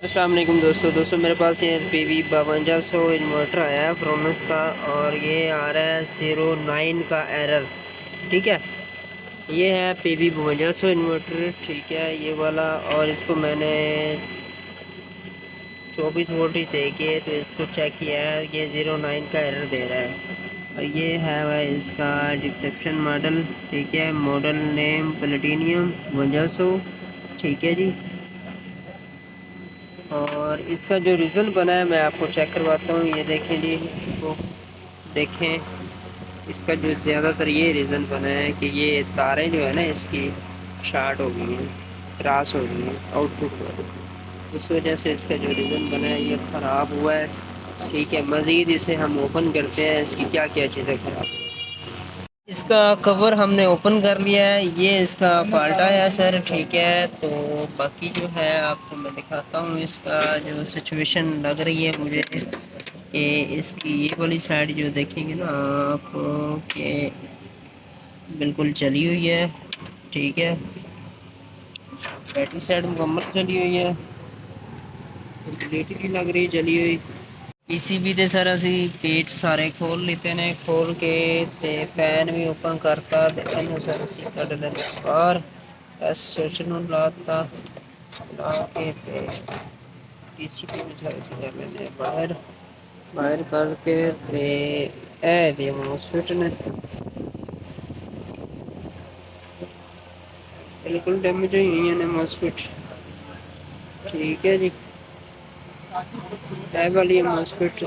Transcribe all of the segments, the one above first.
السلام علیکم دوستوں میرے پاس یہ PV5200 انورٹر آیا ہے فرونس کا، اور یہ آ رہا ہے 09 کا ایرر. ٹھیک ہے، یہ ہے PV5200 انورٹر. ٹھیک ہے یہ والا، اور اس کو میں نے 24 وولٹ دے کے تو اس کو چیک کیا ہے، یہ 09 کا ایرر دے رہا ہے. اور یہ ہے اس کا ڈسکرپشن ماڈل. ٹھیک ہے، ماڈل نیم پلیٹینیم 5200. ٹھیک ہے جی، اور اس کا جو ریزلٹ بنا ہے میں آپ کو چیک کرواتا ہوں. یہ دیکھیں جی، اس کو دیکھیں. اس کا جو زیادہ تر یہ ریزن بنا ہے کہ یہ تاریں جو ہے نا اس کی شارٹ ہو گئی ہیں، کراس ہو گئی ہیں آؤٹ پٹ پر. اس وجہ سے اس کا جو ریزن بنا ہے یہ خراب ہوا ہے. ٹھیک ہے، مزید اسے ہم اوپن کرتے ہیں، اس کی کیا کیا چیزیں خراب ہیں. اس کا کور ہم نے اوپن کر لیا ہے، یہ اس کا پالٹا ہے سر. ٹھیک ہے، تو باقی جو ہے آپ کو میں دکھاتا ہوں. اس کا جو سچویشن لگ رہی ہے مجھے کہ اس کی یہ والی سائڈ جو دیکھیں گے نا آپ کہ بالکل چلی ہوئی ہے. ٹھیک ہے، بیٹری سائڈ مکمل چلی ہوئی ہے، وینٹیلیٹر بھی لگ رہی جلی ہوئی. PCB دے سر اسی پیچ سارے کھول لیتے ہیں، کھول کے تے فین بھی اوپن کرتا اینو سر اسی کڈ لینے باہر. اس سوچ نو لاتا لا کے تے PCB کر لینے باہر. باہر کر کے تے اے دی ماسفیٹ نے بالکل ڈیمیج ہوئی ہیں ماسفیٹ. ٹھیک ہے جی، اے والی ماسفیٹ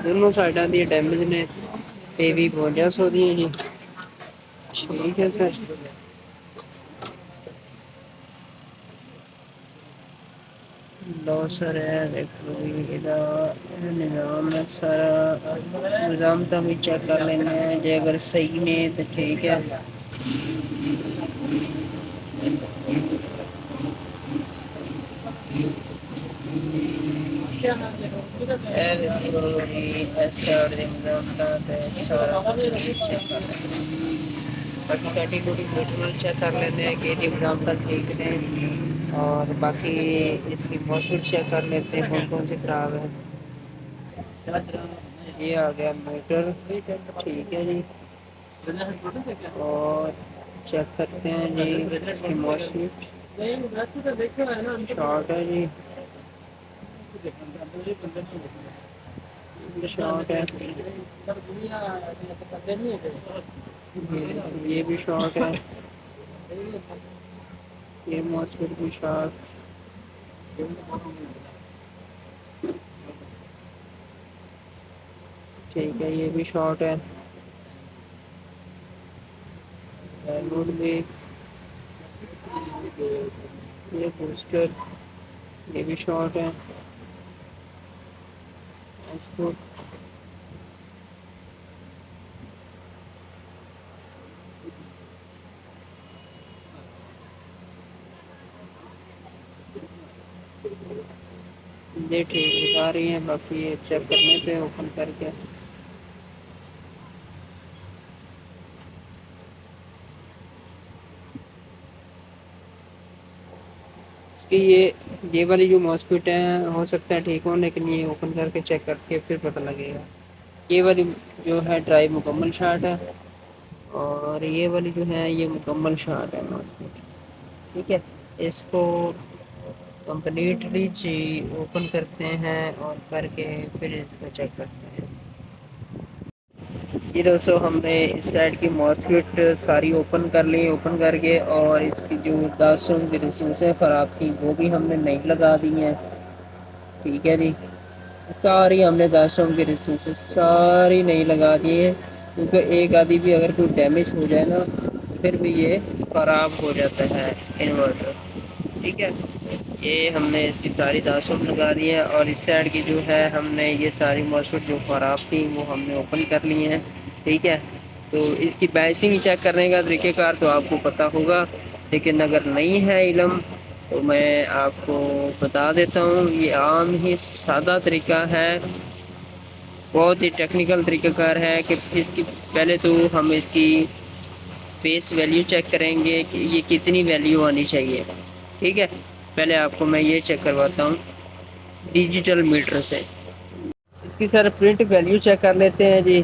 دونوں سائڈاں دی ڈیمیج نے. PV5200 دی جی. ٹھیک ہے سر، لو سر ہے دیکھو نظام ہے سارا. نظام تو بھی چیک کر لینا ہے، جے اگر صحیح نہیں تو ٹھیک ہے. باقی کٹی کٹی میٹر چیک کر لیتے ہیں کہ ایگزام تک ٹھیک نہیں. اور باقی اس کی ماسفیٹ چیک کر لیتے ہیں کون کون سی خراب ہے. یہ آ گیا میٹر. ٹھیک ہے جی، اور چیک کرتے ہیں جی اس کی ماسفیٹ شارٹ ہے جی. شارٹ ہے، یہ بھی شارٹ ہے. یہ ماسفیٹ بھی شارٹ. ٹھیک ہے، یہ بھی شارٹ ہے. یہ بوسٹر یہ بھی شارٹ ہے. اس کو یہ ٹھیک آ رہی ہیں، باقی یہ چیک کرنے پہ اوپن کر کے. اس کی یہ والی جو ماسفیٹ ہے ہو سکتا ہے ٹھیک ہو، لیکن یہ اوپن کر کے چیک کر کے پھر پتہ لگے گا. یہ والی جو ہے ڈرائیو مکمل شارٹ ہے، اور یہ والی جو ہے یہ مکمل شارٹ ہے ماسفیٹ. ٹھیک ہے، اس کو کمپلیٹلی اوپن کرتے ہیں اور کر کے پھر اس کو چیک کرتے ہیں. یہ دوستو ہم نے اس سائڈ کی ماسفیٹ ساری اوپن کر لی. اوپن کر کے اور اس کی جو 10 ohm کی ریسنسیں خراب تھی وہ بھی ہم نے نہیں لگا دی ہیں. ٹھیک ہے جی، ساری ہم نے 10 ohm کی ریسنسیں ساری نہیں لگا دی ہیں، کیونکہ ایک آدھی بھی اگر کوئی ڈیمیج ہو جائے نا پھر بھی یہ خراب ہو جاتا ہے انورٹر. ٹھیک ہے، یہ ہم نے اس کی ساری 10 ohm لگا دی ہے. اور اس سائڈ کی جو ہے ہم نے یہ ساری ماسفیٹ جو خراب تھی وہ ہم نے اوپن کر لی ہیں. ٹھیک ہے، تو اس کی بیچنگ چیک کرنے کا طریقہ کار تو آپ کو پتہ ہوگا، لیکن اگر نہیں ہے علم تو میں آپ کو بتا دیتا ہوں. یہ عام ہی سادہ طریقہ ہے، بہت ہی ٹیکنیکل طریقہ کار ہے کہ اس کی پہلے تو ہم اس کی فیس ویلیو چیک کریں گے کہ یہ کتنی ویلیو آنی چاہیے. ٹھیک ہے، پہلے آپ کو میں یہ چیک کرواتا ہوں. ڈیجیٹل میٹر سے۔ اس کی سر پرنٹ ویلیو چیک کر لیتے ہیں جی،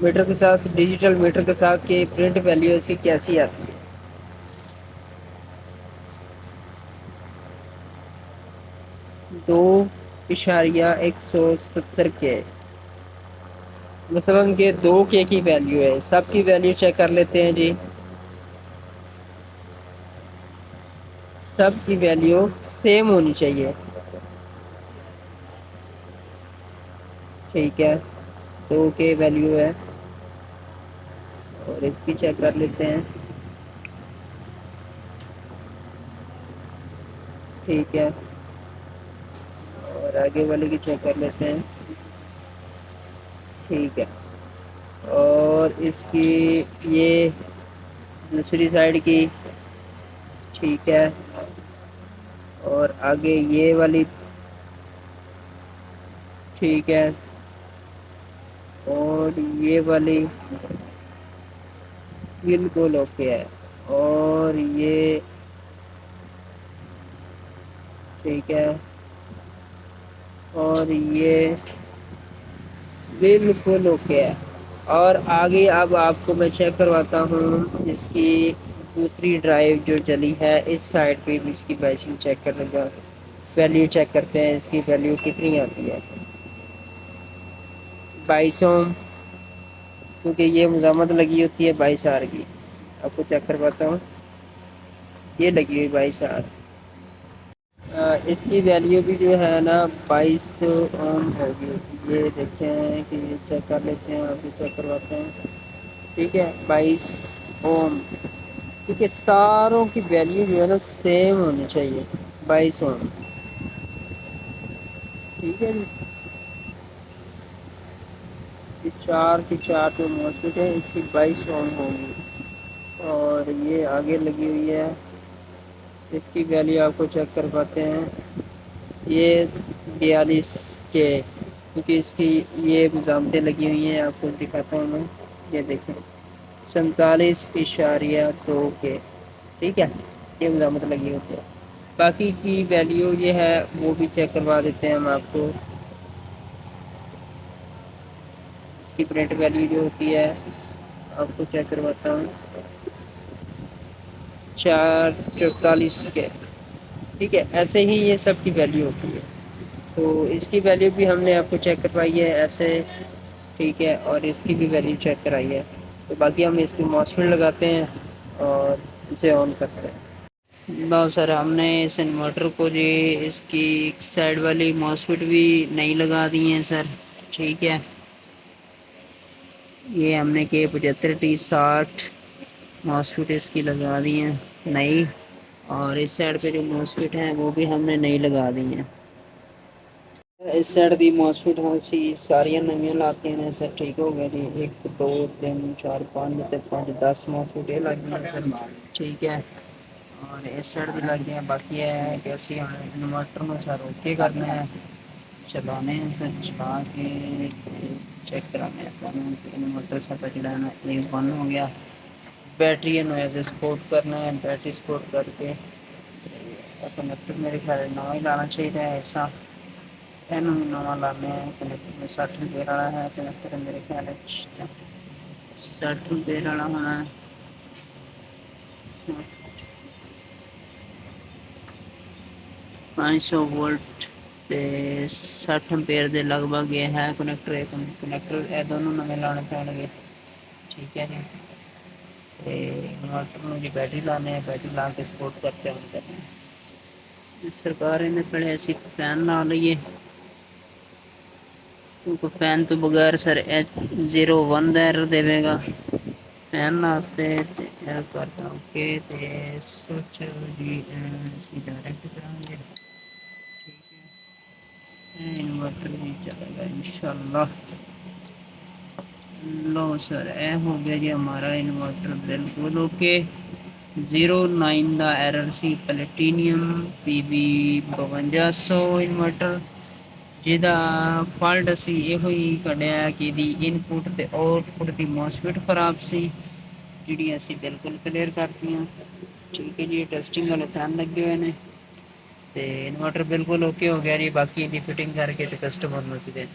میٹر کے ساتھ، ڈیجیٹل میٹر کے ساتھ کہ پرنٹ ویلیو اس کی کیسی آتی ہے۔ 2.170 کے، مثلاً کہ 2 کے کی ویلیو ہے، سب کی ویلیو چیک کر لیتے ہیں جی۔ سب کی ویلیو سیم ہونی چاہیے، ٹھیک ہے، 2 کے ویلیو ہے، اور اس کی چیک کر لیتے ہیں، ٹھیک ہے، اور آگے والے کی چیک کر لیتے ہیں، ٹھیک ہے، اور اس کی یہ دوسری سائڈ کی، ٹھیک ہے، اور آگے یہ والی، ٹھیک ہے، اور یہ والی بالکل اوکے ہے، اور یہ ٹھیک ہے، اور یہ بالکل اوکے ہے، اور آگے اب آپ کو میں چیک کرواتا ہوں اس کی دوسری ڈرائیو جو جلی ہے، اس سائڈ پہ بھی اس کی بیچنگ چیک کرنے کا ویلیو چیک کرتے ہیں، اس کی ویلیو کتنی آتی ہے۔ 2200، کیونکہ یہ مزامت لگی ہوتی ہے 22R کی، آپ کو چیک کرواتا ہوں، یہ لگی ہوئی 22R، اس کی ویلیو بھی جو ہے نا 2200 اوم ہوگی، یہ دیکھتے ہیں کہ یہ چیک کر لیتے ہیں، آپ بھی چیک کرواتے ہیں، ٹھیک ہے، 22 اوم، ٹھیک ہے، ساروں کی ویلیو جو ہے نا سیم ہونی چاہیے، 22 اوم، ٹھیک ہے جی، یہ 4 کی 4 جو موسفیٹ ہے اس کی 22 اوم ہوگی، اور یہ آگے لگی ہوئی ہے، اس کی ویلیو آپ کو چیک کر پاتے ہیں، یہ 42 کے، کیونکہ اس کی یہ مزامتیں لگی ہوئی ہیں، آپ کو دکھاتا ہوں میں، یہ دیکھیں 47.2 کے، ٹھیک ہے، یہ مزامت لگی ہوتی ہے، باقی کی ویلیو یہ ہے وہ بھی چیک کروا دیتے ہیں ہم آپ کو، اس کی پرنٹ ویلیو جو ہوتی ہے آپ کو چیک کرواتا ہوں، 444 کے، ٹھیک ہے، ایسے ہی یہ سب کی ویلیو ہوتی ہے، تو اس کی ویلیو بھی ہم نے آپ کو چیک کروائی ہے ایسے، ٹھیک ہے، اور اس کی بھی ویلیو چیک کرائی ہے، تو باقی ہم اس کی ماسفیٹ لگاتے ہیں اور اسے آن کرتے ہیں۔ بہت سر ہم نے اس انورٹر کو جی اس کی سائڈ والی ماسفیٹ بھی نہیں لگا دی ہیں سر، ٹھیک ہے، یہ ہم نے کہ 75T60 ماسفیٹ اس کی لگا دی ہیں نئی، اور اس سائڈ پہ جو ماسفیٹ ہیں وہ بھی ہم نے نئی لگا دی ہیں، اس سائڈ دی ماسفیٹ ساریاں نویاں لاتی ہیں سر، ٹھیک ہو گیا جی، 1 2 3 4 5 5 10 ماسفیٹ یہ لگ گئی سر، ٹھیک ہے، اور اس سائڈ بھی لگ گیا، باقی ہے کہ اسی انورٹر میں سر اوکے کرنا ہے، چلانے ہیں سر، چلا کے چیک کرانے ہیں، انورٹر سا جڑا ہے نا یہ بند ہو گیا، بیٹری نوائز سپورٹ کرنا ہے، بیٹری سپورٹ کر کے کنیکٹر میرے خیال نواں ہی لانا چاہیے ایسا، نواں لانے کنیکٹر 60 روپے والا ہے کنیکٹر میرے خیال 60 روپے والا ہونا ہے، 500 وولٹ تے 60 امپیئر دے لگ بھگ یہ ہے کنیکٹر یہ دونوں نویں لانے پڑ گے، ٹھیک ہے جی، انورٹر میں بیٹری لانے ہیں، بیٹری لا کے سپورٹ کرتے ہیں، سرکار نے پڑے ایسی فین لا لیے، کیونکہ فین تو بغیر سر 01 ایرر دے گا، فین لاتے کرتا اوکے سوچ جی ڈائریکٹ کریں گے، ٹھیک ہے، انورٹر نہیں چلے گا انشاءاللہ، لو سر اے ہو گیا جی ہمارا انورٹر بالکل okay, 09 the error see Platinum PB5200 inverter, جہاں فالٹ اسی یہ کھڈیا کہ انپٹ تے آؤٹ پٹ دی ماسفیٹ خراب سی، جہاں اسی بالکل کلیئر کرتی ہیں، ٹھیک ہے جی، ٹیسٹنگ والے فین لگے ہوئے ہیں، ਤੇ ਇਨਵਰਟਰ ਬਿਲਕੁਲ ਓਕੇ ਹੋ ਗਿਆ ਜੀ, ਬਾਕੀ ਇਹਦੀ ਫਿਟਿੰਗ ਕਰਕੇ ਤੇ ਕਸਟਮਰ ਨੂੰ ਅਸੀਂ ਦੇ